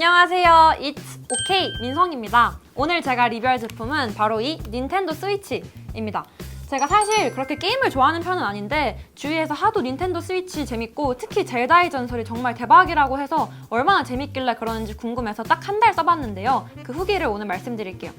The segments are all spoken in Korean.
안녕하세요. It's OK 민성입니다. 오늘 제가 리뷰할 제품은 바로 이 닌텐도 스위치입니다. 제가 사실 그렇게 게임을 좋아하는 편은 아닌데 주위에서 하도 닌텐도 스위치 재밌고 특히 젤다의 전설이 정말 대박이라고 해서 얼마나 재밌길래 그러는지 궁금해서 딱 한 달 써봤는데요. 그 후기를 오늘 말씀드릴게요.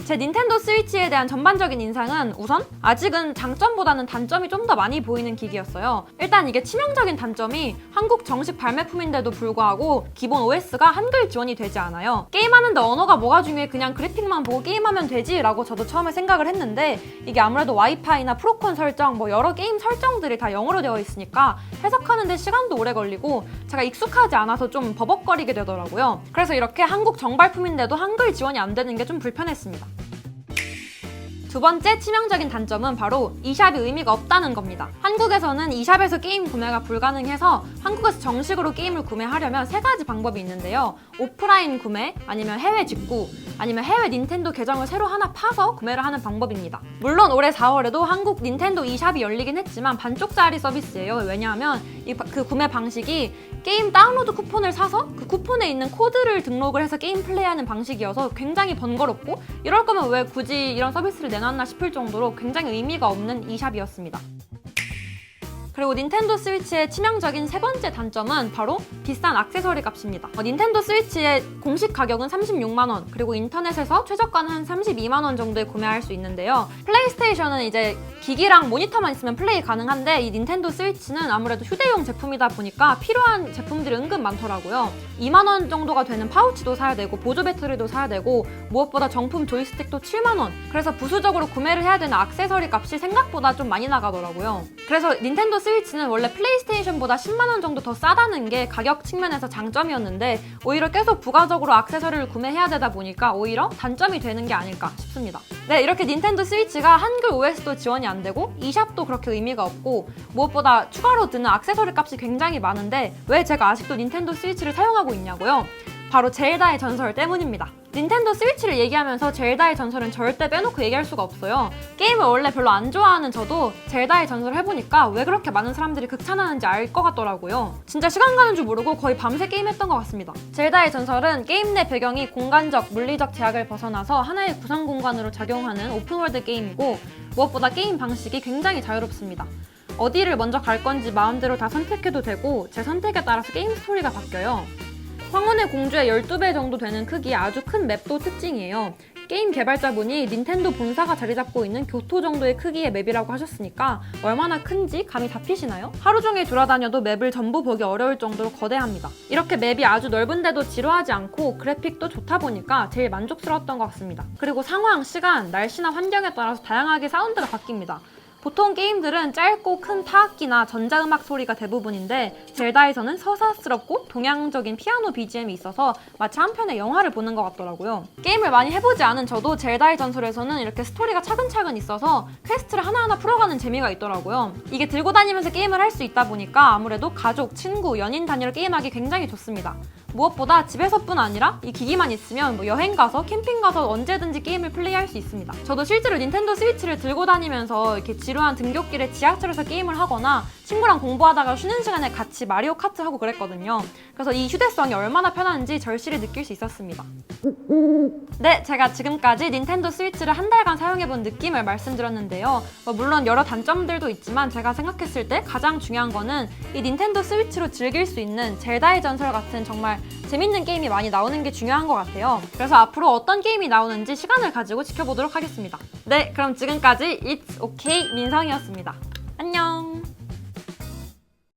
제 닌텐도 스위치에 대한 전반적인 인상은 우선 아직은 장점보다는 단점이 좀 더 많이 보이는 기기였어요. 일단 이게 치명적인 단점이 한국 정식 발매품인데도 불구하고 기본 OS가 한글 지원이 되지 않아요. 게임하는데 언어가 뭐가 중요해, 그냥 그래픽만 보고 게임하면 되지 라고 저도 처음에 생각을 했는데 이게 아무래도 와이파이나 프로콘 설정, 여러 게임 설정들이 다 영어로 되어 있으니까 해석하는데 시간도 오래 걸리고 제가 익숙하지 않아서 좀 버벅거리게 되더라고요. 그래서 이렇게 한국 정발품인데도 한글 지원이 안 되는 게 좀 불편했습니다. 두 번째 치명적인 단점은 바로 e샵이 의미가 없다는 겁니다. 한국에서는 e샵에서 게임 구매가 불가능해서 한국에서 정식으로 게임을 구매하려면 세 가지 방법이 있는데요. 오프라인 구매, 아니면 해외 직구, 아니면 해외 닌텐도 계정을 새로 하나 파서 구매를 하는 방법입니다. 물론 올해 4월에도 한국 닌텐도 e샵이 열리긴 했지만 반쪽짜리 서비스예요. 왜냐하면 그 구매 방식이 게임 다운로드 쿠폰을 사서 그 쿠폰에 있는 코드를 등록을 해서 게임 플레이하는 방식이어서 굉장히 번거롭고 이럴 거면 왜 굳이 이런 서비스를 내놨나 싶을 정도로 굉장히 의미가 없는 e샵이었습니다. 그리고 닌텐도 스위치의 치명적인 세 번째 단점은 바로 비싼 액세서리 값입니다. 닌텐도 스위치의 공식 가격은 36만 원, 그리고 인터넷에서 최저가는 한 32만 원 정도에 구매할 수 있는데요. 플레이스테이션은 이제 기기랑 모니터만 있으면 플레이 가능한데 이 닌텐도 스위치는 아무래도 휴대용 제품이다 보니까 필요한 제품들이 은근 많더라고요. 2만 원 정도가 되는 파우치도 사야 되고 보조 배터리도 사야 되고 무엇보다 정품 조이스틱도 7만 원. 그래서 부수적으로 구매를 해야 되는 액세서리 값이 생각보다 좀 많이 나가더라고요. 그래서 닌텐도 스위치는 원래 플레이스테이션보다 10만 원 정도 더 싸다는 게 가격 측면에서 장점이었는데 오히려 계속 부가적으로 액세서리를 구매해야 되다 보니까 오히려 단점이 되는 게 아닐까 싶습니다. 네, 이렇게 닌텐도 스위치가 한글 OS도 지원이 안 되고 e샵도 그렇게 의미가 없고 무엇보다 추가로 드는 액세서리 값이 굉장히 많은데 왜 제가 아직도 닌텐도 스위치를 사용하고 있냐고요? 바로 젤다의 전설 때문입니다. 닌텐도 스위치를 얘기하면서 젤다의 전설은 절대 빼놓고 얘기할 수가 없어요. 게임을 원래 별로 안 좋아하는 저도 젤다의 전설을 해보니까 왜 그렇게 많은 사람들이 극찬하는지 알 것 같더라고요. 진짜 시간 가는 줄 모르고 거의 밤새 게임했던 것 같습니다. 젤다의 전설은 게임 내 배경이 공간적, 물리적 제약을 벗어나서 하나의 구성 공간으로 작용하는 오픈월드 게임이고 무엇보다 게임 방식이 굉장히 자유롭습니다. 어디를 먼저 갈 건지 마음대로 다 선택해도 되고 제 선택에 따라서 게임 스토리가 바뀌어요. 황혼의 공주의 12배 정도 되는 크기의 아주 큰 맵도 특징이에요. 게임 개발자분이 닌텐도 본사가 자리 잡고 있는 교토 정도의 크기의 맵이라고 하셨으니까 얼마나 큰지 감이 잡히시나요? 하루 종일 돌아다녀도 맵을 전부 보기 어려울 정도로 거대합니다. 이렇게 맵이 아주 넓은데도 지루하지 않고 그래픽도 좋다 보니까 제일 만족스러웠던 것 같습니다. 그리고 상황, 시간, 날씨나 환경에 따라서 다양하게 사운드가 바뀝니다. 보통 게임들은 짧고 큰 타악기나 전자음악 소리가 대부분인데 젤다에서는 서사스럽고 동양적인 피아노 BGM이 있어서 마치 한편의 영화를 보는 것 같더라고요. 게임을 많이 해보지 않은 저도 젤다의 전설에서는 이렇게 스토리가 차근차근 있어서 퀘스트를 하나하나 풀어가는 재미가 있더라고요. 이게 들고 다니면서 게임을 할 수 있다 보니까 아무래도 가족, 친구, 연인 단위로 게임하기 굉장히 좋습니다. 무엇보다 집에서뿐 아니라 이 기기만 있으면 여행 가서 캠핑 가서 언제든지 게임을 플레이할 수 있습니다. 저도 실제로 닌텐도 스위치를 들고 다니면서 이렇게 지루한 등굣길에 지하철에서 게임을 하거나 친구랑 공부하다가 쉬는 시간에 같이 마리오 카트 하고 그랬거든요. 그래서 이 휴대성이 얼마나 편한지 절실히 느낄 수 있었습니다. 네, 제가 지금까지 닌텐도 스위치를 한 달간 사용해본 느낌을 말씀드렸는데요. 물론 여러 단점들도 있지만 제가 생각했을 때 가장 중요한 거는 이 닌텐도 스위치로 즐길 수 있는 젤다의 전설 같은 정말 재밌는 게임이 많이 나오는 게 중요한 것 같아요. 그래서 앞으로 어떤 게임이 나오는지 시간을 가지고 지켜보도록 하겠습니다. 네, 그럼 지금까지 It's OK 민성이었습니다. 안녕!